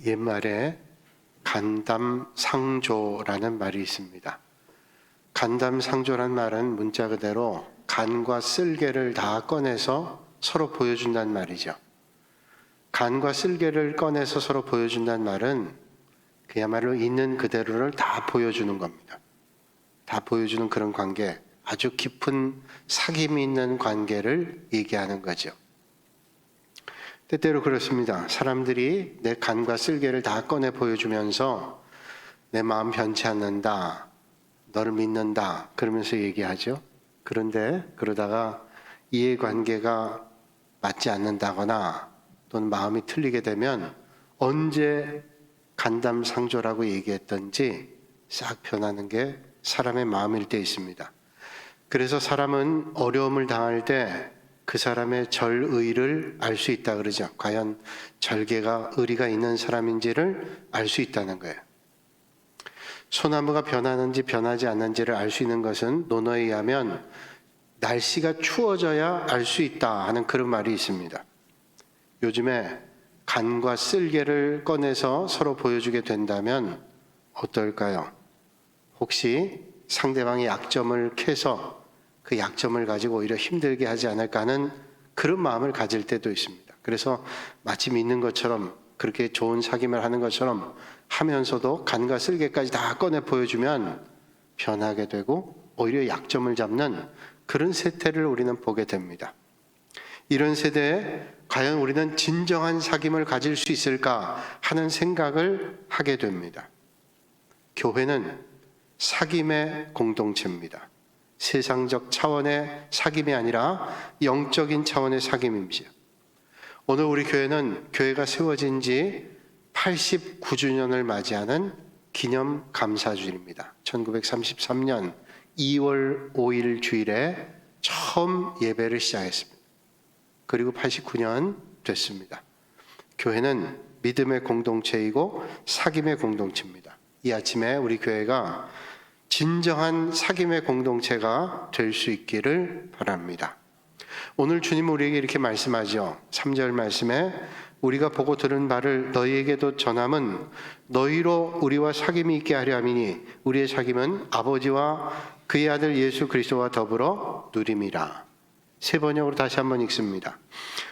옛말에 간담상조라는 말이 있습니다. 간담상조란 말은 문자 그대로 간과 쓸개를 다 꺼내서 서로 보여준다는 말이죠. 간과 쓸개를 꺼내서 서로 보여준다는 말은 그야말로 있는 그대로를 다 보여주는 겁니다. 다 보여주는 그런 관계, 아주 깊은 사귐이 있는 관계를 얘기하는 거죠. 때때로 그렇습니다. 사람들이 내 간과 쓸개를 다 꺼내 보여주면서 내 마음 변치 않는다, 너를 믿는다 그러면서 얘기하죠. 그런데 그러다가 이해관계가 맞지 않는다거나 또는 마음이 틀리게 되면 언제 간담상조라고 얘기했던지 싹 변하는 게 사람의 마음일 때 있습니다. 그래서 사람은 어려움을 당할 때 그 사람의 절의를 알 수 있다 그러죠. 과연 절개가 의리가 있는 사람인지를 알 수 있다는 거예요. 소나무가 변하는지 변하지 않는지를 알 수 있는 것은 논어에 의하면 날씨가 추워져야 알 수 있다 하는 그런 말이 있습니다. 요즘에 간과 쓸개를 꺼내서 서로 보여주게 된다면 어떨까요? 혹시 상대방의 약점을 캐서 그 약점을 가지고 오히려 힘들게 하지 않을까 하는 그런 마음을 가질 때도 있습니다. 그래서 마치 믿는 것처럼 그렇게 좋은 사귐을 하는 것처럼 하면서도 간과 쓸개까지 다 꺼내 보여주면 변하게 되고 오히려 약점을 잡는 그런 세태를 우리는 보게 됩니다. 이런 세대에 과연 우리는 진정한 사귐을 가질 수 있을까 하는 생각을 하게 됩니다. 교회는 사귐의 공동체입니다. 세상적 차원의 사귐이 아니라 영적인 차원의 사귐입니다. 오늘 우리 교회는 교회가 세워진 지 89주년을 맞이하는 기념 감사주일입니다. 1933년 2월 5일 주일에 처음 예배를 시작했습니다. 그리고 89년 됐습니다. 교회는 믿음의 공동체이고 사귐의 공동체입니다. 이 아침에 우리 교회가 진정한 사귐의 공동체가 될 수 있기를 바랍니다. 오늘 주님 우리에게 이렇게 말씀하죠. 3절 말씀에 우리가 보고 들은 바를 너희에게도 전함은 너희로 우리와 사귐이 있게 하려 함이니 우리의 사귐은 아버지와 그의 아들 예수 그리스도와 더불어 누림이라. 세 번역으로 다시 한번 읽습니다.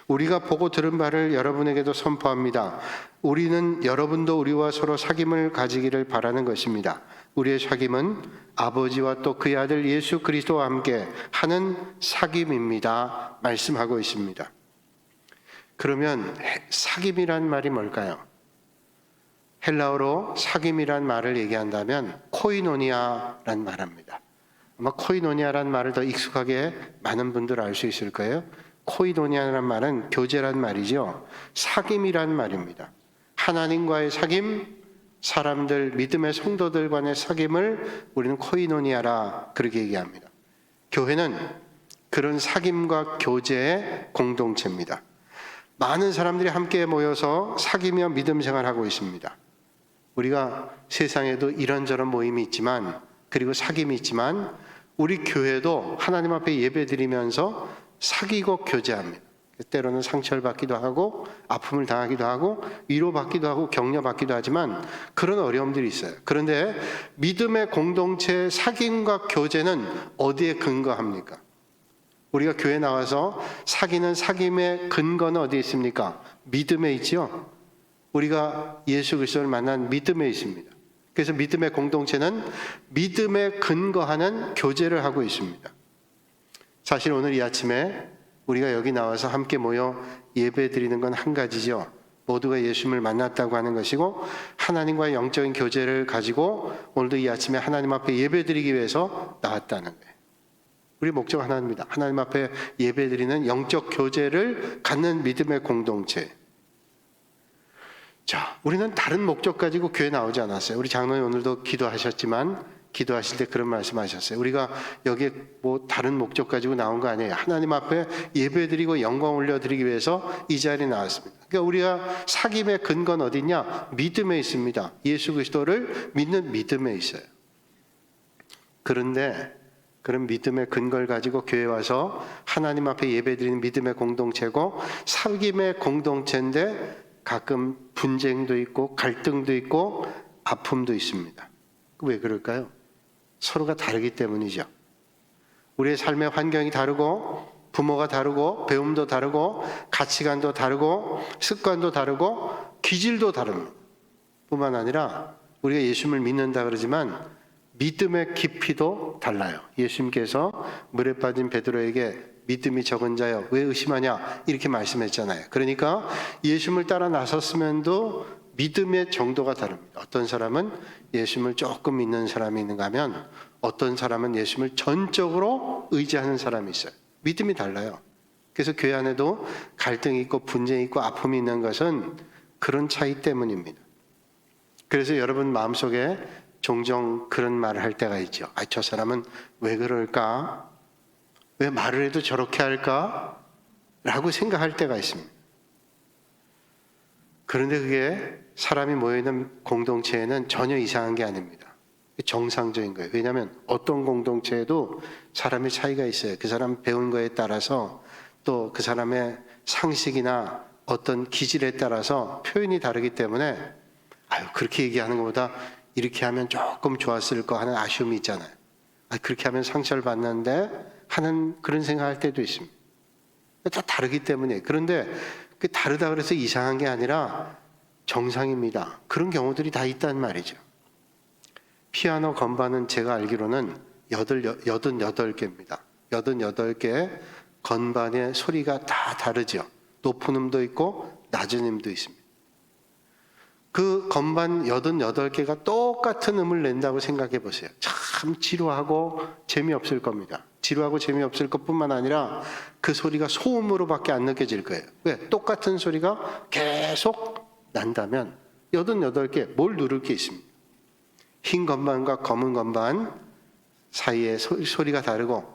우리가 보고 들은 바를 여러분에게도 선포합니다. 우리는 여러분도 우리와 서로 사귐을 가지기를 바라는 것입니다. 우리의 사귐은 아버지와 또 그의 아들 예수 그리스도와 함께 하는 사귐입니다. 말씀하고 있습니다. 그러면 사귐이란 말이 뭘까요? 헬라어로 사귐이란 말을 얘기한다면 코이노니아란 말합니다. 아마 코이노니아란 말을 더 익숙하게 많은 분들 알 수 있을 거예요. 코이노니아란 말은 교제란 말이죠. 사귐이란 말입니다. 하나님과의 사귐, 사람들, 믿음의 성도들 간의 사귐을 우리는 코이노니아라 그렇게 얘기합니다. 교회는 그런 사귐과 교제의 공동체입니다. 많은 사람들이 함께 모여서 사귀며 믿음 생활하고 있습니다. 우리가 세상에도 이런저런 모임이 있지만 그리고 사귐이 있지만 우리 교회도 하나님 앞에 예배드리면서 사귀고 교제합니다. 때로는 상처를 받기도 하고 아픔을 당하기도 하고 위로받기도 하고 격려받기도 하지만 그런 어려움들이 있어요. 그런데 믿음의 공동체의 사귐과 교제는 어디에 근거합니까? 우리가 교회 나와서 사귀는 사귐의 근거는 어디에 있습니까? 믿음에 있지요. 우리가 예수 그리스도를 만난 믿음에 있습니다. 그래서 믿음의 공동체는 믿음에 근거하는 교제를 하고 있습니다. 사실 오늘 이 아침에 우리가 여기 나와서 함께 모여 예배 드리는 건 한 가지죠. 모두가 예수님을 만났다고 하는 것이고 하나님과의 영적인 교제를 가지고 오늘도 이 아침에 하나님 앞에 예배 드리기 위해서 나왔다는 거예요. 우리 목적 하나입니다. 하나님 앞에 예배 드리는 영적 교제를 갖는 믿음의 공동체. 자, 우리는 다른 목적 가지고 교회 나오지 않았어요. 우리 장로님 오늘도 기도하셨지만 기도하실 때 그런 말씀하셨어요. 우리가 여기에 뭐 다른 목적 가지고 나온 거 아니에요. 하나님 앞에 예배드리고 영광 올려드리기 위해서 이 자리에 나왔습니다. 그러니까 우리가 사귐의 근거는 어디냐? 믿음에 있습니다. 예수 그리스도를 믿는 믿음에 있어요. 그런데 그런 믿음의 근거를 가지고 교회에 와서 하나님 앞에 예배드리는 믿음의 공동체고 사귐의 공동체인데 가끔 분쟁도 있고 갈등도 있고 아픔도 있습니다. 왜 그럴까요? 서로가 다르기 때문이죠. 우리의 삶의 환경이 다르고 부모가 다르고 배움도 다르고 가치관도 다르고 습관도 다르고 기질도 다릅니다. 뿐만 아니라 우리가 예수님을 믿는다 그러지만 믿음의 깊이도 달라요. 예수님께서 물에 빠진 베드로에게 믿음이 적은 자여 왜 의심하냐 이렇게 말씀했잖아요. 그러니까 예수님을 따라 나섰으면도 믿음의 정도가 다릅니다. 어떤 사람은 예수님을 조금 믿는 사람이 있는가 하면 어떤 사람은 예수님을 전적으로 의지하는 사람이 있어요. 믿음이 달라요. 그래서 교회 안에도 갈등이 있고 분쟁이 있고 아픔이 있는 것은 그런 차이 때문입니다. 그래서 여러분 마음속에 종종 그런 말을 할 때가 있죠. 저 사람은 왜 그럴까? 왜 말을 해도 저렇게 할까? 라고 생각할 때가 있습니다. 그런데 그게 사람이 모여있는 공동체에는 전혀 이상한 게 아닙니다. 정상적인 거예요. 왜냐하면 어떤 공동체에도 사람의 차이가 있어요. 그 사람 배운 거에 따라서 또 그 사람의 상식이나 어떤 기질에 따라서 표현이 다르기 때문에 그렇게 얘기하는 것보다 이렇게 하면 조금 좋았을 거 하는 아쉬움이 있잖아요. 그렇게 하면 상처를 받는데 하는 그런 생각할 때도 있습니다. 다 다르기 때문에. 그런데 그 다르다 그래서 이상한 게 아니라 정상입니다. 그런 경우들이 다 있단 말이죠. 피아노 건반은 제가 알기로는 88개입니다. 88개 건반의 소리가 다 다르죠. 높은 음도 있고 낮은 음도 있습니다. 그 건반 88개가 똑같은 음을 낸다고 생각해 보세요. 참 지루하고 재미없을 겁니다. 지루하고 재미없을 것뿐만 아니라 그 소리가 소음으로밖에 안 느껴질 거예요. 왜? 똑같은 소리가 계속 난다면 88개 뭘 누를 게 있습니다. 흰 건반과 검은 건반 사이에 소리가 다르고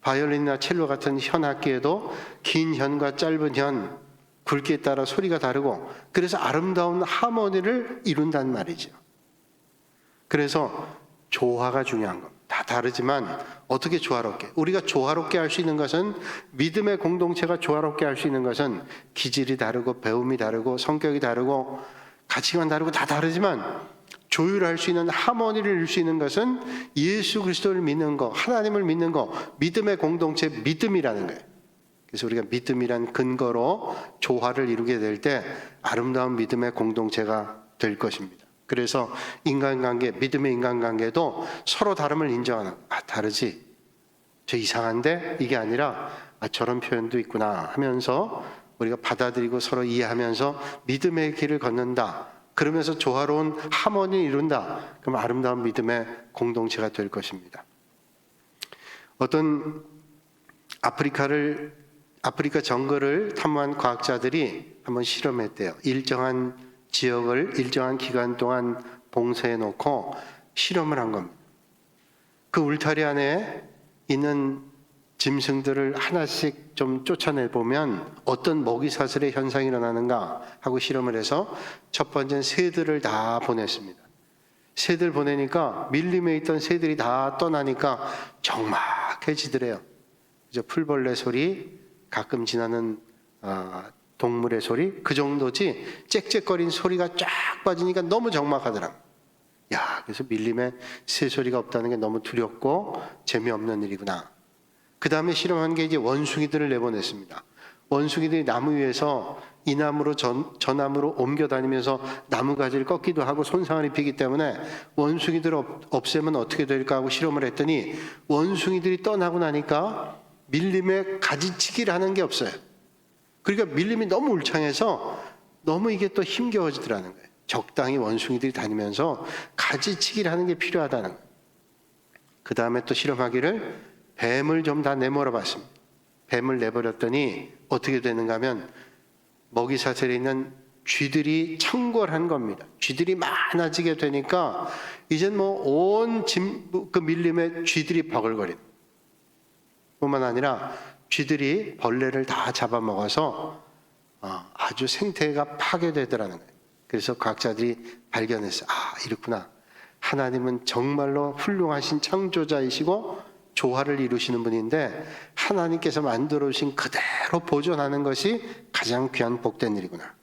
바이올린이나 첼로 같은 현악기에도 긴 현과 짧은 현, 굵기에 따라 소리가 다르고 그래서 아름다운 하모니를 이룬단 말이죠. 그래서 조화가 중요한 겁니다. 다 다르지만 어떻게 조화롭게? 우리가 조화롭게 할 수 있는 것은 믿음의 공동체가 조화롭게 할 수 있는 것은 기질이 다르고 배움이 다르고 성격이 다르고 가치관 다르고 다 다르지만 조율할 수 있는 하모니를 이룰 수 있는 것은 예수 그리스도를 믿는 거, 하나님을 믿는 거, 믿음의 공동체 믿음이라는 거예요. 그래서 우리가 믿음이란 근거로 조화를 이루게 될 때 아름다운 믿음의 공동체가 될 것입니다. 그래서 인간관계, 믿음의 인간관계도 서로 다름을 인정하는 다르지? 저 이상한데? 이게 아니라 저런 표현도 있구나 하면서 우리가 받아들이고 서로 이해하면서 믿음의 길을 걷는다. 그러면서 조화로운 하모니를 이룬다. 그럼 아름다운 믿음의 공동체가 될 것입니다. 어떤 아프리카 정글을 탐구한 과학자들이 한번 실험했대요. 일정한 지역을 일정한 기간 동안 봉쇄해 놓고 실험을 한 겁니다. 그 울타리 안에 있는 짐승들을 하나씩 좀 쫓아내 보면 어떤 먹이사슬의 현상이 일어나는가 하고 실험을 해서 첫 번째는 새들을 다 보냈습니다. 새들 보내니까 밀림에 있던 새들이 다 떠나니까 적막해지더래요. 이제 풀벌레 소리, 가끔 지나는 동물의 소리 그 정도지 짹짹거리는 소리가 쫙 빠지니까 너무 적막하더라고요. 그래서 밀림에 새 소리가 없다는 게 너무 두렵고 재미없는 일이구나. 그 다음에 실험한 게 이제 원숭이들을 내보냈습니다. 원숭이들이 나무 위에서 이 나무로 저 나무로 옮겨 다니면서 나무 가지를 꺾기도 하고 손상을 입히기 때문에 원숭이들을 없애면 어떻게 될까 하고 실험을 했더니 원숭이들이 떠나고 나니까 밀림에 가지치기를 하는 게 없어요. 그러니까 밀림이 너무 울창해서 너무 이게 또 힘겨워지더라는 거예요. 적당히 원숭이들이 다니면서 가지치기를 하는 게 필요하다는 거예요. 그 다음에 또 실험하기를 뱀을 좀 다 내몰아 봤습니다. 뱀을 내버렸더니 어떻게 되는가 하면 먹이사슬에 있는 쥐들이 청궐한 겁니다. 쥐들이 많아지게 되니까 이젠 온 그 밀림에 쥐들이 버글거리는 뿐만 아니라 쥐들이 벌레를 다 잡아먹어서 아주 생태가 파괴되더라는 거예요. 그래서 과학자들이 발견했어요. 이렇구나. 하나님은 정말로 훌륭하신 창조자이시고 조화를 이루시는 분인데 하나님께서 만들어 주신 그대로 보존하는 것이 가장 귀한 복된 일이구나.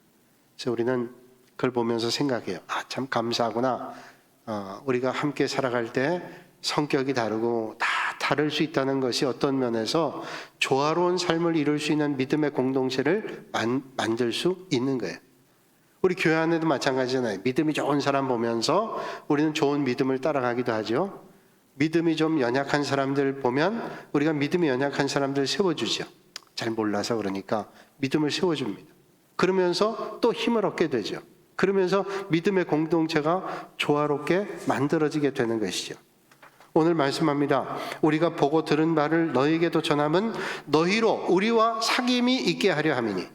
그래서 우리는 그걸 보면서 생각해요. 아, 참 감사하구나. 우리가 함께 살아갈 때 성격이 다르고 다 다를 수 있다는 것이 어떤 면에서 조화로운 삶을 이룰 수 있는 믿음의 공동체를 만들 수 있는 거예요. 우리 교회 안에도 마찬가지잖아요. 믿음이 좋은 사람 보면서 우리는 좋은 믿음을 따라가기도 하죠. 믿음이 좀 연약한 사람들 보면 우리가 믿음이 연약한 사람들 세워주죠. 잘 몰라서 그러니까 믿음을 세워줍니다. 그러면서 또 힘을 얻게 되죠. 그러면서 믿음의 공동체가 조화롭게 만들어지게 되는 것이죠. 오늘 말씀합니다. 우리가 보고 들은 바를 너희에게도 전함은 너희로 우리와 사귐이 있게 하려 함이니.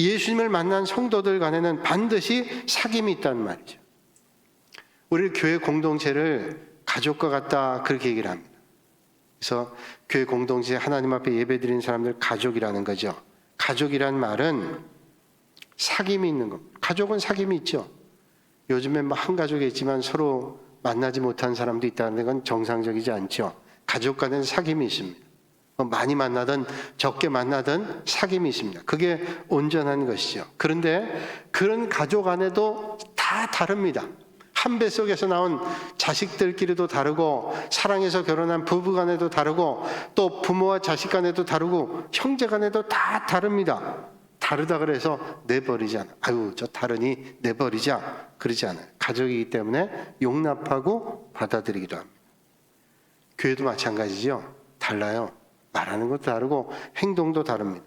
예수님을 만난 성도들 간에는 반드시 사귐이 있다는 말이죠. 우리 교회 공동체를 가족과 같다 그렇게 얘기를 합니다. 그래서 교회 공동체 하나님 앞에 예배드리는 사람들 가족이라는 거죠. 가족이란 말은 사귐이 있는 겁니다. 가족은 사귐이 있죠. 요즘에 뭐 한 가족에 있지만 서로 만나지 못한 사람도 있다는 건 정상적이지 않죠. 가족 간에는 사귐이 있습니다. 많이 만나든 적게 만나든 사귐이 있습니다. 그게 온전한 것이죠. 그런데 그런 가족 안에도 다 다릅니다. 한 뱃속에서 나온 자식들끼리도 다르고 사랑해서 결혼한 부부 간에도 다르고 또 부모와 자식 간에도 다르고 형제 간에도 다 다릅니다. 다르다 그래서 내버리지 않아. 아유, 저 다르니 내버리자. 그러지 않아요. 가족이기 때문에 용납하고 받아들이기도 합니다. 교회도 마찬가지죠. 달라요. 말하는 것도 다르고 행동도 다릅니다.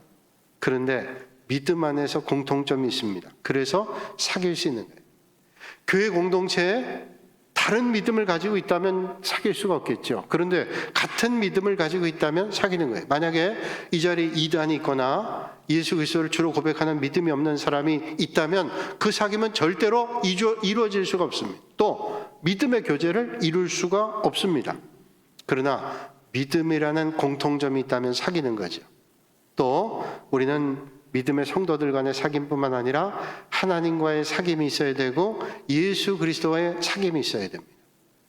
그런데 믿음 안에서 공통점이 있습니다. 그래서 사귈 수 있는 거예요. 교회 공동체에 다른 믿음을 가지고 있다면 사귈 수가 없겠죠. 그런데 같은 믿음을 가지고 있다면 사귀는 거예요. 만약에 이 자리에 이단이 있거나 예수 그리스도를 주로 고백하는 믿음이 없는 사람이 있다면 그 사귐은 절대로 이루어질 수가 없습니다. 또 믿음의 교제를 이룰 수가 없습니다. 그러나 믿음이라는 공통점이 있다면 사귀는 거죠. 또 우리는 믿음의 성도들 간의 사귐뿐만 아니라 하나님과의 사귐이 있어야 되고 예수 그리스도와의 사귐이 있어야 됩니다.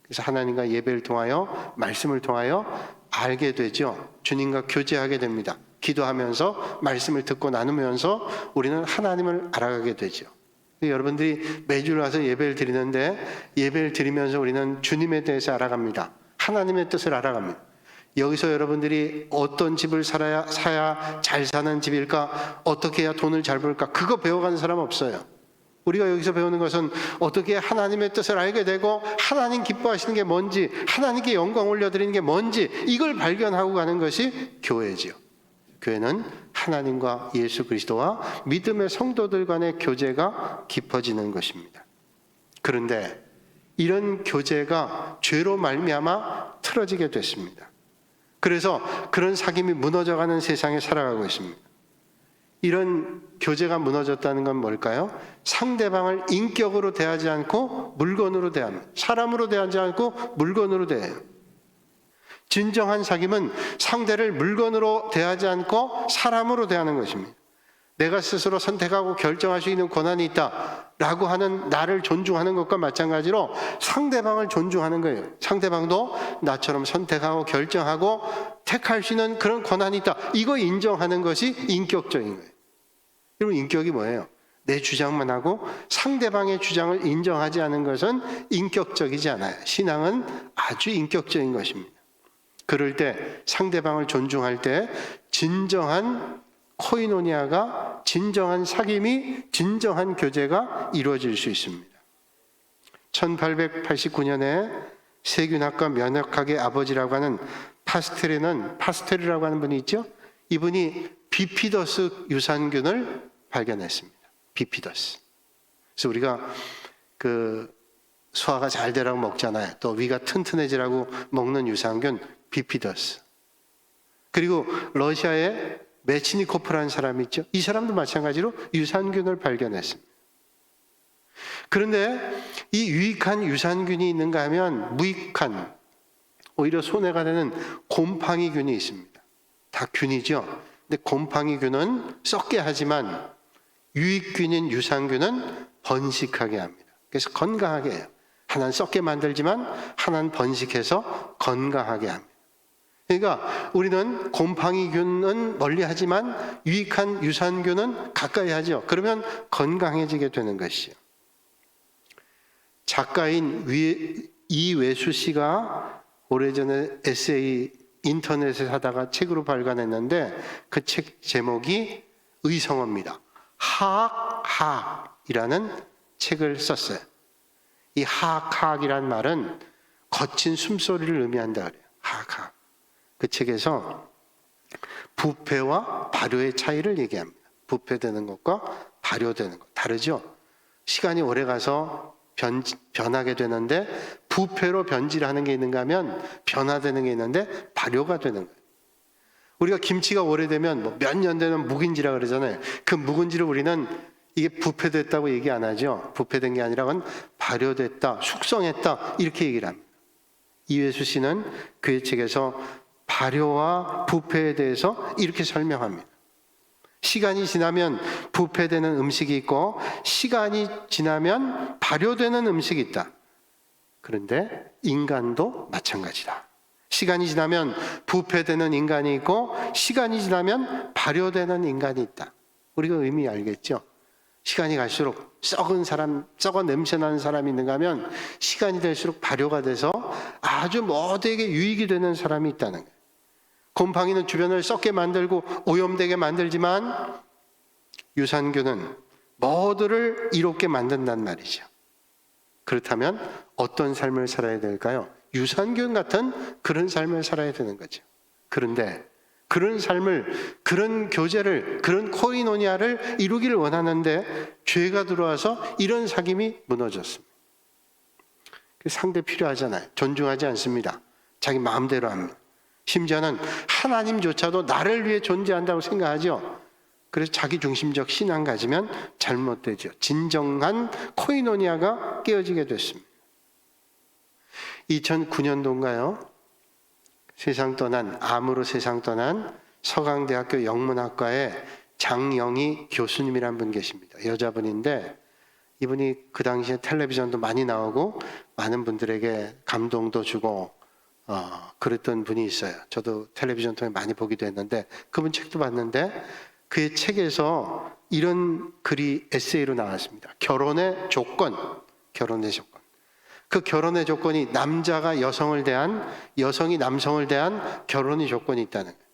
그래서 하나님과 예배를 통하여 말씀을 통하여 알게 되죠. 주님과 교제하게 됩니다. 기도하면서 말씀을 듣고 나누면서 우리는 하나님을 알아가게 되죠. 여러분들이 매주 와서 예배를 드리는데 예배를 드리면서 우리는 주님에 대해서 알아갑니다. 하나님의 뜻을 알아갑니다. 여기서 여러분들이 어떤 집을 사야 잘 사는 집일까? 어떻게 해야 돈을 잘 벌까? 그거 배워가는 사람 없어요. 우리가 여기서 배우는 것은 어떻게 하나님의 뜻을 알게 되고 하나님 기뻐하시는 게 뭔지, 하나님께 영광 올려드리는 게 뭔지 이걸 발견하고 가는 것이 교회지요. 교회는 하나님과 예수 그리스도와 믿음의 성도들 간의 교제가 깊어지는 것입니다. 그런데 이런 교제가 죄로 말미암아 틀어지게 됐습니다. 그래서 그런 사귐이 무너져가는 세상에 살아가고 있습니다. 이런 교제가 무너졌다는 건 뭘까요? 상대방을 인격으로 대하지 않고 물건으로 대합니다. 사람으로 대하지 않고 물건으로 대해요. 진정한 사귐은 상대를 물건으로 대하지 않고 사람으로 대하는 것입니다. 내가 스스로 선택하고 결정할 수 있는 권한이 있다라고 하는 나를 존중하는 것과 마찬가지로 상대방을 존중하는 거예요. 상대방도 나처럼 선택하고 결정하고 택할 수 있는 그런 권한이 있다. 이거 인정하는 것이 인격적인 거예요. 여러분, 인격이 뭐예요? 내 주장만 하고 상대방의 주장을 인정하지 않은 것은 인격적이지 않아요. 신앙은 아주 인격적인 것입니다. 그럴 때 상대방을 존중할 때 진정한 코이노니아가, 진정한 사귐이, 진정한 교제가 이루어질 수 있습니다. 1889년에 세균학과 면역학의 아버지라고 하는 파스텔이라고 하는 분이 있죠. 이분이 비피더스 유산균을 발견했습니다. 비피더스. 그래서 우리가 소화가 잘 되라고 먹잖아요. 또 위가 튼튼해지라고 먹는 유산균 비피더스. 그리고 러시아에 메치니코프라는 사람이 있죠. 이 사람도 마찬가지로 유산균을 발견했습니다. 그런데 이 유익한 유산균이 있는가 하면 무익한, 오히려 손해가 되는 곰팡이균이 있습니다. 다 균이죠. 근데 곰팡이균은 썩게 하지만 유익균인 유산균은 번식하게 합니다. 그래서 건강하게 해요. 하나는 썩게 만들지만 하나는 번식해서 건강하게 합니다. 그러니까 우리는 곰팡이균은 멀리하지만 유익한 유산균은 가까이 하죠. 그러면 건강해지게 되는 것이요. 작가인 이외수 씨가 오래전에 에세이 인터넷에 사다가 책으로 발간했는데 그 책 제목이 의성어입니다. 하악하악이라는 책을 썼어요. 이 하악하악이란 말은 거친 숨소리를 의미한다 그래요. 하악하악. 그 책에서 부패와 발효의 차이를 얘기합니다. 부패되는 것과 발효되는 것 다르죠. 시간이 오래 가서 변하게 되는데 부패로 변질하는 게 있는가 하면 변화되는 게 있는데 발효가 되는 거예요. 우리가 김치가 오래되면 몇 년 되면 묵은지라 그러잖아요. 그 묵은지를 우리는 이게 부패됐다고 얘기 안 하죠. 부패된 게 아니라 그건 발효됐다, 숙성했다 이렇게 얘기를 합니다. 이회수 씨는 그의 책에서 발효와 부패에 대해서 이렇게 설명합니다. 시간이 지나면 부패되는 음식이 있고 시간이 지나면 발효되는 음식이 있다. 그런데 인간도 마찬가지다. 시간이 지나면 부패되는 인간이 있고 시간이 지나면 발효되는 인간이 있다. 우리가 의미 알겠죠? 시간이 갈수록 썩은 사람, 썩어 냄새나는 사람이 있는가 하면 시간이 될수록 발효가 돼서 아주 모두에게 유익이 되는 사람이 있다는 거예요. 곰팡이는 주변을 썩게 만들고 오염되게 만들지만 유산균은 모두를 이롭게 만든단 말이죠. 그렇다면 어떤 삶을 살아야 될까요? 유산균 같은 그런 삶을 살아야 되는 거죠. 그런데 그런 삶을, 그런 교제를, 그런 코이노니아를 이루기를 원하는데 죄가 들어와서 이런 사귐이 무너졌습니다. 상대 필요하잖아요. 존중하지 않습니다. 자기 마음대로 합니다. 심지어는 하나님조차도 나를 위해 존재한다고 생각하죠. 그래서 자기중심적 신앙 가지면 잘못되죠. 진정한 코이노니아가 깨어지게 됐습니다. 2009년도인가요? 암으로 세상 떠난 서강대학교 영문학과의 장영희 교수님이란 분 계십니다. 여자분인데 이분이 그 당시에 텔레비전도 많이 나오고 많은 분들에게 감동도 주고 그랬던 분이 있어요. 저도 텔레비전 통해 많이 보기도 했는데 그분 책도 봤는데 그의 책에서 이런 글이 에세이로 나왔습니다. 결혼의 조건. 그 결혼의 조건이 남자가 여성을 대한, 여성이 남성을 대한 결혼의 조건이 있다는 거예요.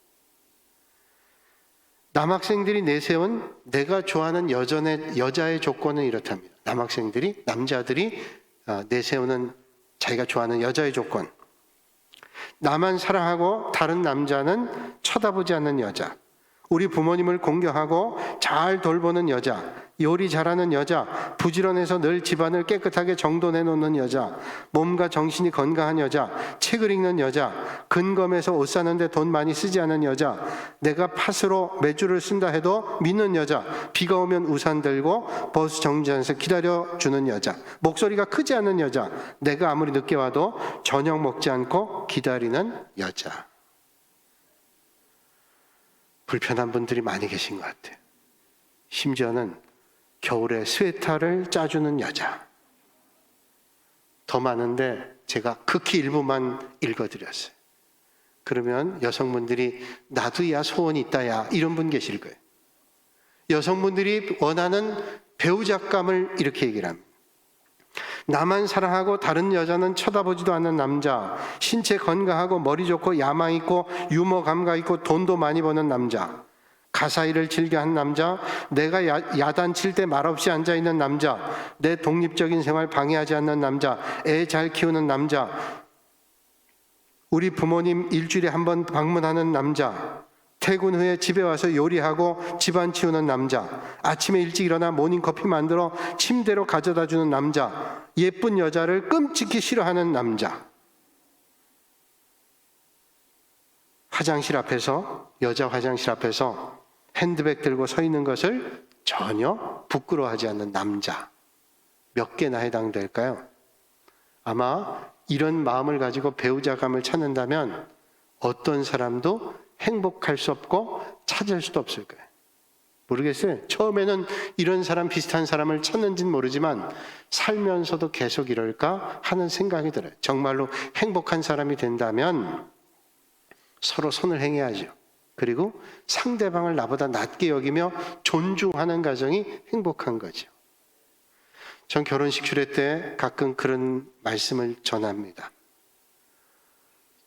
남학생들이 내세운 내가 좋아하는 여자의 조건은 이렇답니다. 남자들이 내세우는 자기가 좋아하는 여자의 조건. 나만 사랑하고 다른 남자는 쳐다보지 않는 여자. 우리 부모님을 공경하고 잘 돌보는 여자. 요리 잘하는 여자, 부지런해서 늘 집안을 깨끗하게 정돈해 놓는 여자, 몸과 정신이 건강한 여자, 책을 읽는 여자, 근검에서 옷 사는데 돈 많이 쓰지 않은 여자, 내가 팥으로 맥주를 쓴다 해도 믿는 여자, 비가 오면 우산 들고 버스 정류장에서 기다려주는 여자, 목소리가 크지 않은 여자, 내가 아무리 늦게 와도 저녁 먹지 않고 기다리는 여자. 불편한 분들이 많이 계신 것 같아요. 심지어는 겨울에 스웨터를 짜주는 여자. 더 많은데 제가 극히 일부만 읽어드렸어요. 그러면 여성분들이 나도 야 소원이 있다 야 이런 분 계실 거예요. 여성분들이 원하는 배우자감을 이렇게 얘기를 합니다. 나만 사랑하고 다른 여자는 쳐다보지도 않는 남자, 신체 건강하고 머리 좋고 야망 있고 유머 감각 있고 돈도 많이 버는 남자, 가사일을 즐겨하는 남자, 내가 야단 칠 때 말없이 앉아있는 남자, 내 독립적인 생활 방해하지 않는 남자, 애 잘 키우는 남자, 우리 부모님 일주일에 한 번 방문하는 남자, 퇴근 후에 집에 와서 요리하고 집안 치우는 남자, 아침에 일찍 일어나 모닝커피 만들어 침대로 가져다 주는 남자, 예쁜 여자를 끔찍히 싫어하는 남자. 여자 화장실 앞에서 핸드백 들고 서 있는 것을 전혀 부끄러워하지 않는 남자. 몇 개나 해당될까요? 아마 이런 마음을 가지고 배우자감을 찾는다면 어떤 사람도 행복할 수 없고 찾을 수도 없을 거예요. 모르겠어요. 처음에는 이런 사람, 비슷한 사람을 찾는지는 모르지만 살면서도 계속 이럴까 하는 생각이 들어요. 정말로 행복한 사람이 된다면 서로 손을 행해야죠. 그리고 상대방을 나보다 낮게 여기며 존중하는 가정이 행복한 거죠. 전 결혼식 주례 때 가끔 그런 말씀을 전합니다.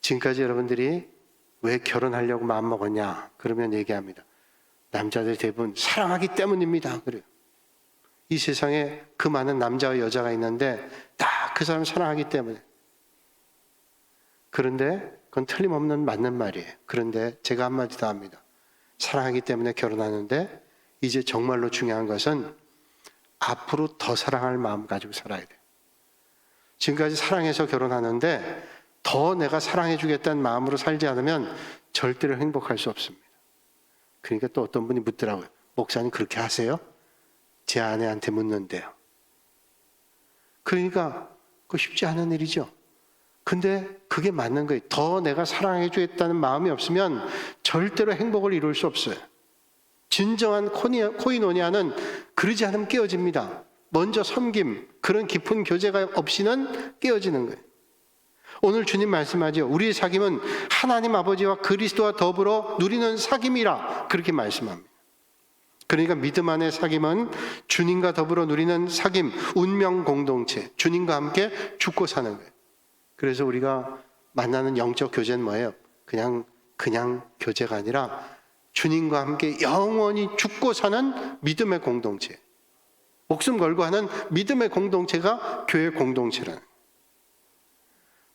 지금까지 여러분들이 왜 결혼하려고 마음먹었냐? 그러면 얘기합니다. 남자들 대부분 사랑하기 때문입니다. 그래요. 이 세상에 그 많은 남자와 여자가 있는데 다 그 사람 사랑하기 때문에. 그런데 그건 틀림없는 맞는 말이에요. 그런데 제가 한마디 더 합니다. 사랑하기 때문에 결혼하는데 이제 정말로 중요한 것은 앞으로 더 사랑할 마음 가지고 살아야 돼요. 지금까지 사랑해서 결혼하는데 더 내가 사랑해 주겠다는 마음으로 살지 않으면 절대로 행복할 수 없습니다. 그러니까 또 어떤 분이 묻더라고요. 목사님 그렇게 하세요? 제 아내한테 묻는데요. 그러니까 그거 쉽지 않은 일이죠. 근데 그게 맞는 거예요. 더 내가 사랑해 주겠다는 마음이 없으면 절대로 행복을 이룰 수 없어요. 진정한 코이노니아는 그러지 않으면 깨어집니다. 먼저 섬김, 그런 깊은 교제가 없이는 깨어지는 거예요. 오늘 주님 말씀하죠. 우리의 사귐은 하나님 아버지와 그리스도와 더불어 누리는 사귐이라 그렇게 말씀합니다. 그러니까 믿음 안의 사귐은 주님과 더불어 누리는 사귐, 운명 공동체, 주님과 함께 죽고 사는 거예요. 그래서 우리가 만나는 영적 교제는 뭐예요? 그냥 교제가 아니라 주님과 함께 영원히 죽고 사는 믿음의 공동체, 목숨 걸고 하는 믿음의 공동체가 교회 공동체라는.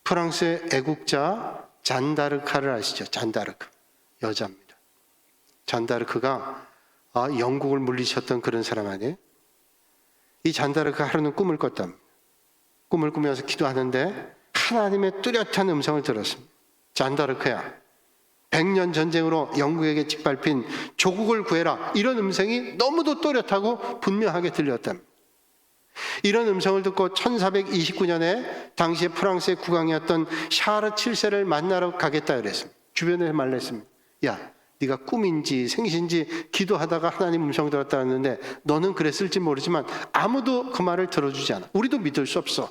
프랑스의 애국자 잔다르카를 아시죠? 잔다르크, 여자입니다. 잔다르크가 영국을 물리쳤던 그런 사람 아니에요? 이 잔다르크가 하루는 꿈을 꿨답니다. 꿈을 꾸면서 기도하는데 하나님의 뚜렷한 음성을 들었습니다. 잔다르크야, 100년 전쟁으로 영국에게 짓밟힌 조국을 구해라. 이런 음성이 너무도 또렷하고 분명하게 들렸답니다. 이런 음성을 듣고 1429년에 당시에 프랑스의 국왕이었던 샤르 7세를 만나러 가겠다 그랬습니다. 주변에 말했습니다. 야, 네가 꿈인지 생신지 기도하다가 하나님 음성 들었다 했는데 너는 그랬을지 모르지만 아무도 그 말을 들어주지 않아. 우리도 믿을 수 없어.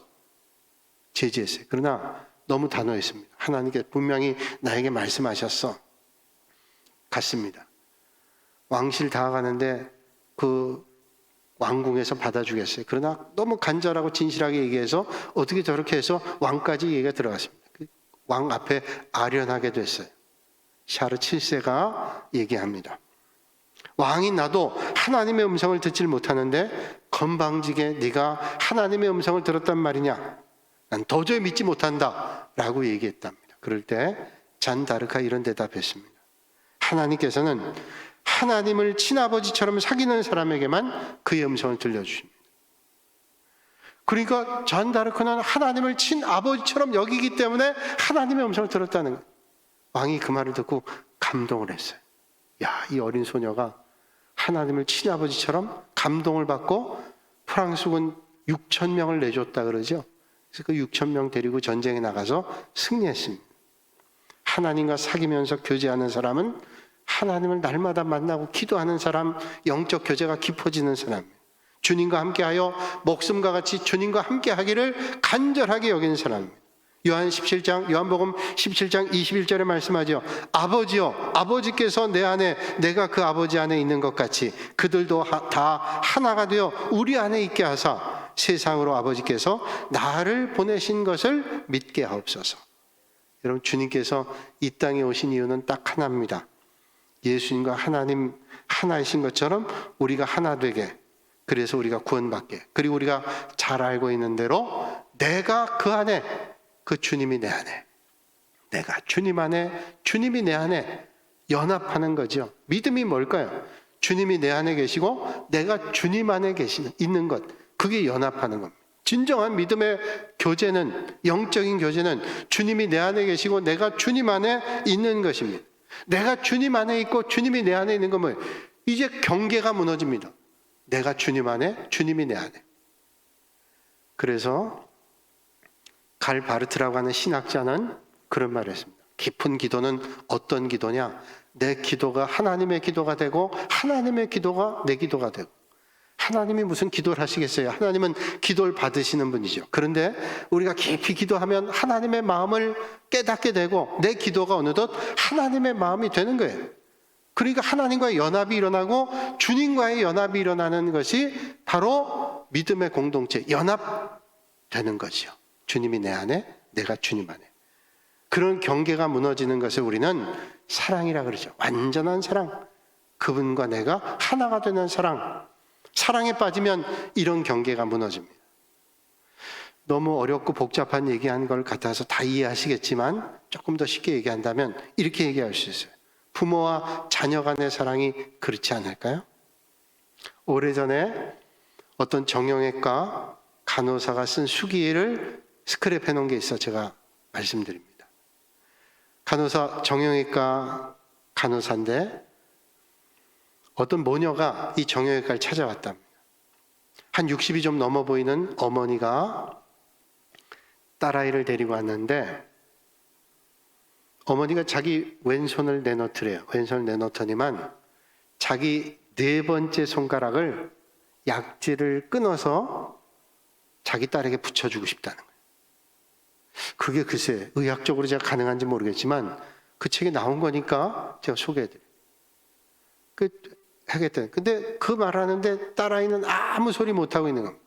제지했어요. 그러나 너무 단호했습니다. 하나님께 분명히 나에게 말씀하셨어. 갔습니다. 왕실 다가가는데 그 왕궁에서 받아주겠어요. 그러나 너무 간절하고 진실하게 얘기해서 어떻게 저렇게 해서 왕까지 얘기가 들어갔습니다. 왕 앞에 아련하게 됐어요. 샤르 7세가 얘기합니다. 왕이 나도 하나님의 음성을 듣질 못하는데 건방지게 네가 하나님의 음성을 들었단 말이냐? 난 도저히 믿지 못한다 라고 얘기했답니다. 그럴 때 잔다르카 이런 대답했습니다. 하나님께서는 하나님을 친아버지처럼 사귀는 사람에게만 그의 음성을 들려주십니다. 그러니까 잔다르크는 하나님을 친아버지처럼 여기기 때문에 하나님의 음성을 들었다는 거예요. 왕이 그 말을 듣고 감동을 했어요. 야, 이 어린 소녀가 하나님을 친아버지처럼 감동을 받고 프랑스군 6,000명을 내줬다 그러죠. 그래서 그 6,000명 데리고 전쟁에 나가서 승리했습니다. 하나님과 사귀면서 교제하는 사람은 하나님을 날마다 만나고 기도하는 사람, 영적 교제가 깊어지는 사람, 주님과 함께하여 목숨과 같이 주님과 함께하기를 간절하게 여기는 사람. 요한복음 17장 21절에 말씀하죠. 아버지요, 아버지께서 내 안에, 내가 그 아버지 안에 있는 것 같이 그들도 다 하나가 되어 우리 안에 있게 하사 세상으로 아버지께서 나를 보내신 것을 믿게 하옵소서. 여러분, 주님께서 이 땅에 오신 이유는 딱 하나입니다. 예수님과 하나님 하나이신 것처럼 우리가 하나 되게, 그래서 우리가 구원받게, 그리고 우리가 잘 알고 있는 대로 내가 그 안에, 그 주님이 내 안에, 내가 주님 안에, 주님이 내 안에 연합하는 거죠. 믿음이 뭘까요? 주님이 내 안에 계시고 내가 주님 안에 있는 것, 그게 연합하는 겁니다. 진정한 믿음의 교제는, 영적인 교제는 주님이 내 안에 계시고 내가 주님 안에 있는 것입니다. 내가 주님 안에 있고 주님이 내 안에 있는 거면 이제 경계가 무너집니다. 내가 주님 안에, 주님이 내 안에. 그래서 갈 바르트라고 하는 신학자는 그런 말을 했습니다. 깊은 기도는 어떤 기도냐? 내 기도가 하나님의 기도가 되고 하나님의 기도가 내 기도가 되고 하나님이 무슨 기도를 하시겠어요? 하나님은 기도를 받으시는 분이죠. 그런데 우리가 깊이 기도하면 하나님의 마음을 깨닫게 되고 내 기도가 어느덧 하나님의 마음이 되는 거예요. 그러니까 하나님과의 연합이 일어나고 주님과의 연합이 일어나는 것이 바로 믿음의 공동체, 연합되는 거죠. 주님이 내 안에, 내가 주님 안에. 그런 경계가 무너지는 것을 우리는 사랑이라 그러죠. 완전한 사랑. 그분과 내가 하나가 되는 사랑. 사랑에 빠지면 이런 경계가 무너집니다. 너무 어렵고 복잡한 얘기한 걸 같아서 다 이해하시겠지만 조금 더 쉽게 얘기한다면 이렇게 얘기할 수 있어요. 부모와 자녀 간의 사랑이 그렇지 않을까요? 오래전에 어떤 정형외과 간호사가 쓴 수기를 스크랩해 놓은 게 있어 제가 말씀드립니다. 정형외과 간호사인데 어떤 모녀가 이 정형외과를 찾아왔답니다. 한 60이 좀 넘어 보이는 어머니가 딸아이를 데리고 왔는데 어머니가 자기 왼손을 내놓더래요. 왼손을 내놓더니만 자기 4번째 손가락을 약지를 끊어서 자기 딸에게 붙여주고 싶다는 거예요. 그게 글쎄 의학적으로 제가 가능한지 모르겠지만 그 책에 나온 거니까 제가 소개해드려요. 하겠다. 근데 그 말하는데 딸아이는 아무 소리 못하고 있는 겁니다.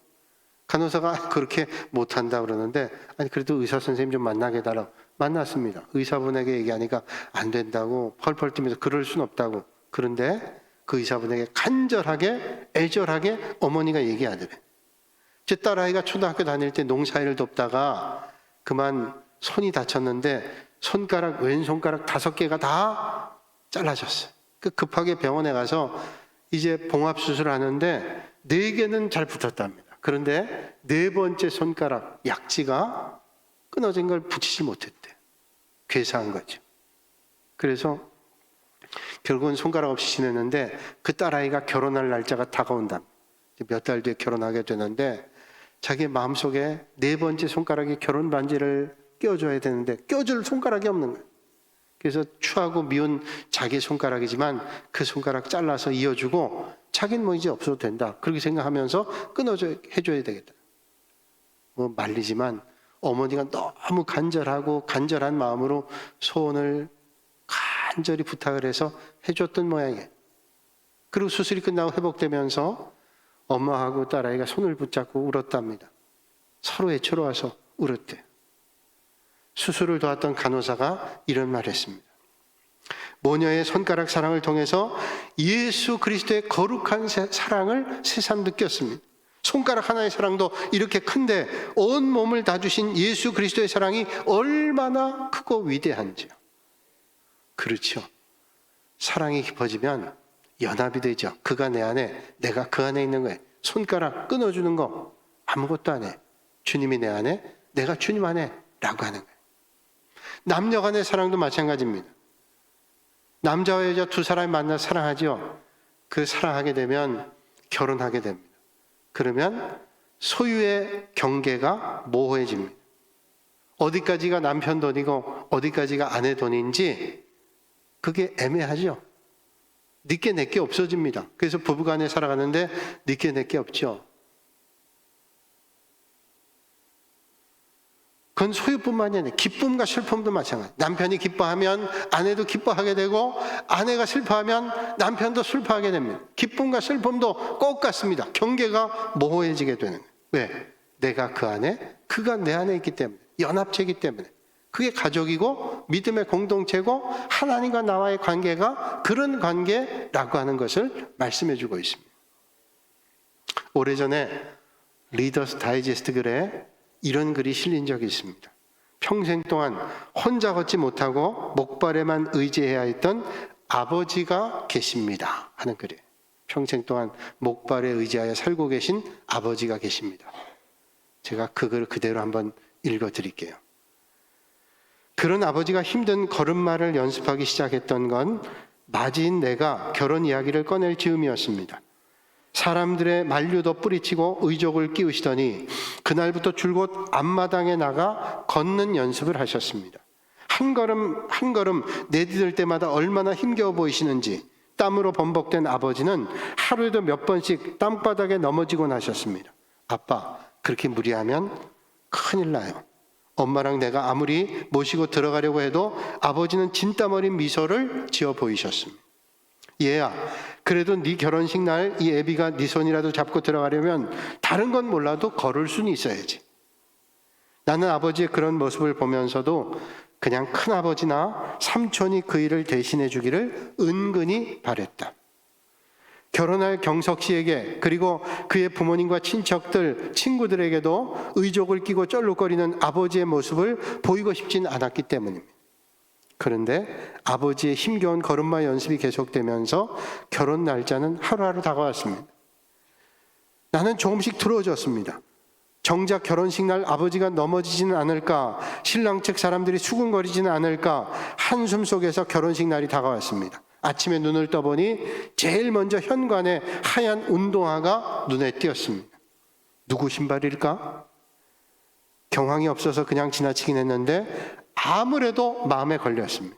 간호사가 그렇게 못한다 그러는데 아니 그래도 의사 선생님 좀 만나게 해달라고 만났습니다. 의사분에게 얘기하니까 안 된다고 펄펄 뛰면서 그럴 순 없다고. 그런데 그 의사분에게 간절하게 애절하게 어머니가 얘기하더래. 제 딸아이가 초등학교 다닐 때 농사일을 돕다가 그만 손이 다쳤는데 왼손가락 5개가 다 잘라졌어요. 급하게 병원에 가서 이제 봉합수술을 하는데 4개는 잘 붙었답니다. 그런데 4번째 손가락 약지가 끊어진 걸 붙이지 못했대. 괴사한 거죠. 그래서 결국은 손가락 없이 지냈는데 그 딸아이가 결혼할 날짜가 다가온답니다. 몇 달 뒤에 결혼하게 되는데 자기 마음속에 4번째 손가락에 결혼 반지를 껴줘야 되는데 껴줄 손가락이 없는 거예요. 그래서 추하고 미운 자기 손가락이지만 그 손가락 잘라서 이어주고 자기는 뭐 이제 없어도 된다. 그렇게 생각하면서 해줘야 되겠다. 뭐 말리지만 어머니가 너무 간절한 마음으로 소원을 간절히 부탁을 해서 해줬던 모양이에요. 그리고 수술이 끝나고 회복되면서 엄마하고 딸아이가 손을 붙잡고 울었답니다. 서로 애처로워서 울었대요. 수술을 도왔던 간호사가 이런 말을 했습니다. 모녀의 손가락 사랑을 통해서 예수 그리스도의 거룩한 사랑을 새삼 느꼈습니다. 손가락 하나의 사랑도 이렇게 큰데 온 몸을 다 주신 예수 그리스도의 사랑이 얼마나 크고 위대한지요. 그렇죠. 사랑이 깊어지면 연합이 되죠. 그가 내 안에, 내가 그 안에 있는 거예요. 손가락 끊어주는 거 아무것도 안 해. 주님이 내 안에, 내가 주님 안에 라고 하는 거예요. 남녀 간의 사랑도 마찬가지입니다. 남자와 여자 2사람이 만나 사랑하죠. 그 사랑하게 되면 결혼하게 됩니다. 그러면 소유의 경계가 모호해집니다. 어디까지가 남편 돈이고 어디까지가 아내 돈인지 그게 애매하죠. 니께 내게 없어집니다. 그래서 부부간에 살아가는데 니께 내게 없죠. 그건 소유뿐만이 아니라 기쁨과 슬픔도 마찬가지. 남편이 기뻐하면 아내도 기뻐하게 되고 아내가 슬퍼하면 남편도 슬퍼하게 됩니다. 기쁨과 슬픔도 꼭 같습니다. 경계가 모호해지게 되는 거예요. 왜? 내가 그 안에, 그가 내 안에 있기 때문에, 연합체이기 때문에. 그게 가족이고 믿음의 공동체고 하나님과 나와의 관계가 그런 관계라고 하는 것을 말씀해 주고 있습니다. 오래전에 리더스 다이제스트 글에 이런 글이 실린 적이 있습니다. 평생 동안 혼자 걷지 못하고 목발에만 의지해야 했던 아버지가 계십니다 하는 글이에요. 평생 동안 목발에 의지하여 살고 계신 아버지가 계십니다. 제가 그 글을 그대로 한번 읽어드릴게요. 그런 아버지가 힘든 걸음마를 연습하기 시작했던 건 맞이인 내가 결혼 이야기를 꺼낼 즈음이었습니다. 사람들의 만류도 뿌리치고 의족을 끼우시더니 그날부터 줄곧 앞마당에 나가 걷는 연습을 하셨습니다. 한 걸음 한 걸음 내디딜 때마다 얼마나 힘겨워 보이시는지 땀으로 범벅된 아버지는 하루에도 몇 번씩 땅바닥에 넘어지곤 하셨습니다. 아빠, 그렇게 무리하면 큰일 나요. 엄마랑 내가 아무리 모시고 들어가려고 해도 아버지는 진땀 어린 미소를 지어 보이셨습니다. 얘야, 그래도 네 결혼식 날 이 애비가 네 손이라도 잡고 들어가려면 다른 건 몰라도 걸을 수는 있어야지. 나는 아버지의 그런 모습을 보면서도 그냥 큰아버지나 삼촌이 그 일을 대신해 주기를 은근히 바랬다. 결혼할 경석 씨에게 그리고 그의 부모님과 친척들, 친구들에게도 의족을 끼고 쩔룩거리는 아버지의 모습을 보이고 싶진 않았기 때문입니다. 그런데 아버지의 힘겨운 걸음마 연습이 계속되면서 결혼 날짜는 하루하루 다가왔습니다. 나는 조금씩 두려워졌습니다. 정작 결혼식 날 아버지가 넘어지지는 않을까, 신랑 측 사람들이 수군거리지는 않을까, 한숨 속에서 결혼식 날이 다가왔습니다. 아침에 눈을 떠보니 제일 먼저 현관에 하얀 운동화가 눈에 띄었습니다. 누구 신발일까? 경황이 없어서 그냥 지나치긴 했는데 아무래도 마음에 걸렸습니다.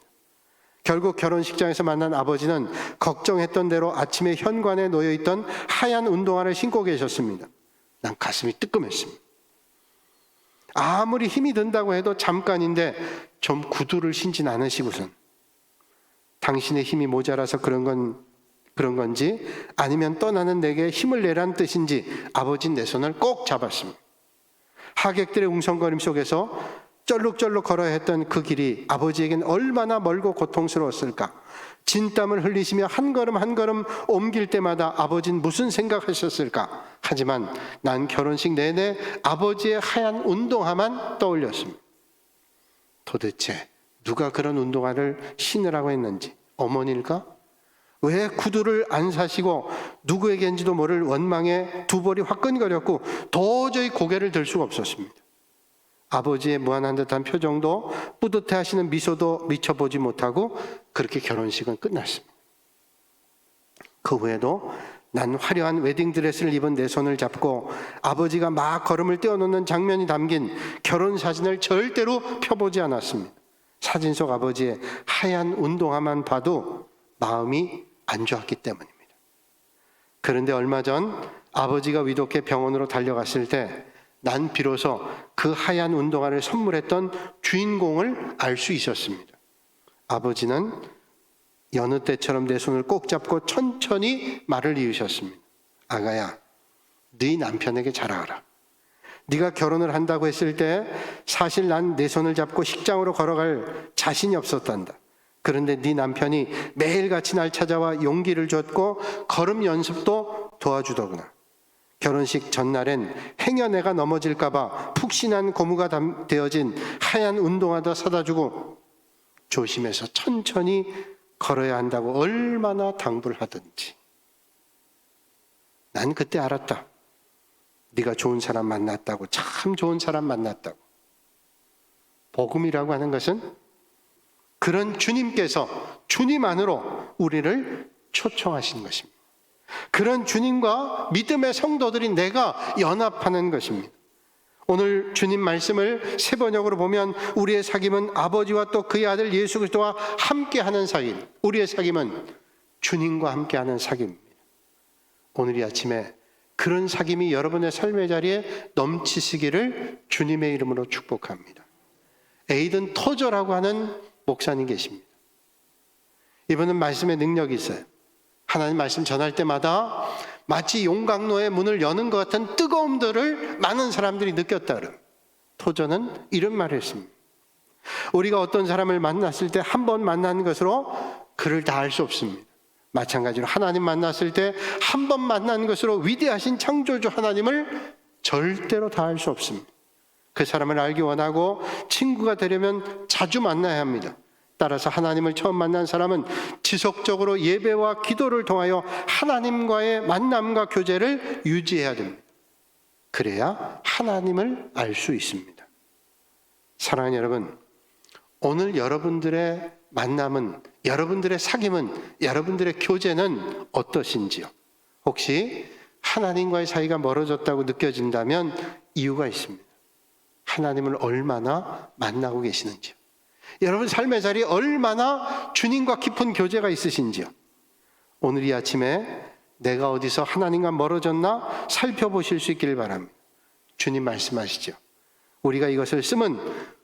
결국 결혼식장에서 만난 아버지는 걱정했던 대로 아침에 현관에 놓여있던 하얀 운동화를 신고 계셨습니다. 난 가슴이 뜨끔했습니다. 아무리 힘이 든다고 해도 잠깐인데 좀 구두를 신진 않으시고선 당신의 힘이 모자라서 그런 건지 아니면 떠나는 내게 힘을 내란 뜻인지 아버지는 내 손을 꼭 잡았습니다. 하객들의 웅성거림 속에서 쩔룩쩔룩 걸어야 했던 그 길이 아버지에겐 얼마나 멀고 고통스러웠을까. 진땀을 흘리시며 한 걸음 한 걸음 옮길 때마다 아버지는 무슨 생각하셨을까. 하지만 난 결혼식 내내 아버지의 하얀 운동화만 떠올렸습니다. 도대체 누가 그런 운동화를 신으라고 했는지. 어머니일까? 왜 구두를 안 사시고 누구에게인지도 모를 원망에 두 볼이 화끈거렸고 도저히 고개를 들 수가 없었습니다. 아버지의 무한한 듯한 표정도 뿌듯해하시는 미소도 미쳐보지 못하고 그렇게 결혼식은 끝났습니다. 그 후에도 난 화려한 웨딩드레스를 입은 내 손을 잡고 아버지가 막 걸음을 떼어놓는 장면이 담긴 결혼사진을 절대로 펴보지 않았습니다. 사진 속 아버지의 하얀 운동화만 봐도 마음이 안 좋았기 때문입니다. 그런데 얼마 전 아버지가 위독해 병원으로 달려갔을 때 난 비로소 그 하얀 운동화를 선물했던 주인공을 알 수 있었습니다. 아버지는 여느 때처럼 내 손을 꼭 잡고 천천히 말을 이으셨습니다. 아가야, 네 남편에게 자랑하라. 네가 결혼을 한다고 했을 때 사실 난 내 손을 잡고 식장으로 걸어갈 자신이 없었단다. 그런데 네 남편이 매일같이 날 찾아와 용기를 줬고 걸음 연습도 도와주더구나. 결혼식 전날엔 행여내가 넘어질까 봐 푹신한 고무가 되어진 하얀 운동화도 사다 주고 조심해서 천천히 걸어야 한다고 얼마나 당부를 하든지. 난 그때 알았다. 네가 좋은 사람 만났다고, 참 좋은 사람 만났다고. 복음이라고 하는 것은 그런 주님께서 주님 안으로 우리를 초청하신 것입니다. 그런 주님과 믿음의 성도들이 내가 연합하는 것입니다. 오늘 주님 말씀을 세 번역으로 보면 우리의 사귐은 아버지와 또 그의 아들 예수 그리스도와 함께하는 사귐, 우리의 사귐은 주님과 함께하는 사귐입니다. 오늘 이 아침에 그런 사귐이 여러분의 삶의 자리에 넘치시기를 주님의 이름으로 축복합니다. 에이든 토저라고 하는 목사님 계십니다. 이분은 말씀의 능력이 있어요. 하나님 말씀 전할 때마다 마치 용광로의 문을 여는 것 같은 뜨거움들을 많은 사람들이 느꼈다 그래요. 토저는 이런 말을 했습니다. 우리가 어떤 사람을 만났을 때 한 번 만난 것으로 그를 다 알 수 없습니다. 마찬가지로 하나님 만났을 때 한 번 만난 것으로 위대하신 창조주 하나님을 절대로 다 알 수 없습니다. 그 사람을 알기 원하고 친구가 되려면 자주 만나야 합니다. 따라서 하나님을 처음 만난 사람은 지속적으로 예배와 기도를 통하여 하나님과의 만남과 교제를 유지해야 됩니다. 그래야 하나님을 알 수 있습니다. 사랑하는 여러분, 오늘 여러분들의 만남은, 여러분들의 사귐은, 여러분들의 교제는 어떠신지요? 혹시 하나님과의 사이가 멀어졌다고 느껴진다면 이유가 있습니다. 하나님을 얼마나 만나고 계시는지요? 여러분 삶의 자리에 얼마나 주님과 깊은 교제가 있으신지요? 오늘 이 아침에 내가 어디서 하나님과 멀어졌나 살펴보실 수 있기를 바랍니다. 주님 말씀하시죠. 우리가 이것을 쓰면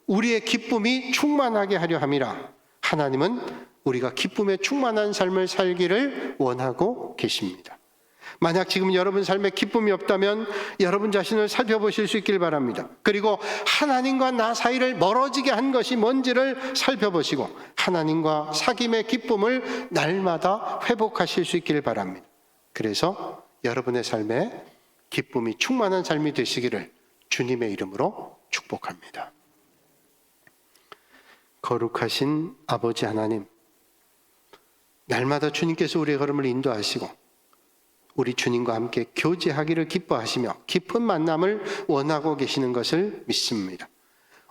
우리의 기쁨이 충만하게 하려 함이라. 하나님은 우리가 기쁨에 충만한 삶을 살기를 원하고 계십니다. 만약 지금 여러분 삶에 기쁨이 없다면 여러분 자신을 살펴보실 수 있길 바랍니다. 그리고 하나님과 나 사이를 멀어지게 한 것이 뭔지를 살펴보시고 하나님과 사귐의 기쁨을 날마다 회복하실 수 있기를 바랍니다. 그래서 여러분의 삶에 기쁨이 충만한 삶이 되시기를 주님의 이름으로 축복합니다. 거룩하신 아버지 하나님, 날마다 주님께서 우리의 걸음을 인도하시고 우리 주님과 함께 교제하기를 기뻐하시며 깊은 만남을 원하고 계시는 것을 믿습니다.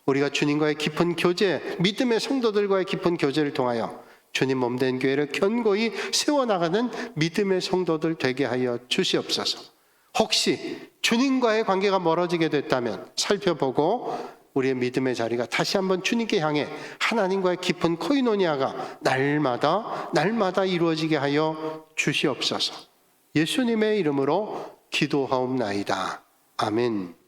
우리가 주님과의 깊은 교제, 믿음의 성도들과의 깊은 교제를 통하여 주님 몸된 교회를 견고히 세워나가는 믿음의 성도들 되게 하여 주시옵소서. 혹시 주님과의 관계가 멀어지게 됐다면 살펴보고 우리의 믿음의 자리가 다시 한번 주님께 향해 하나님과의 깊은 코이노니아가 날마다 이루어지게 하여 주시옵소서. 예수님의 이름으로 기도하옵나이다. 아멘.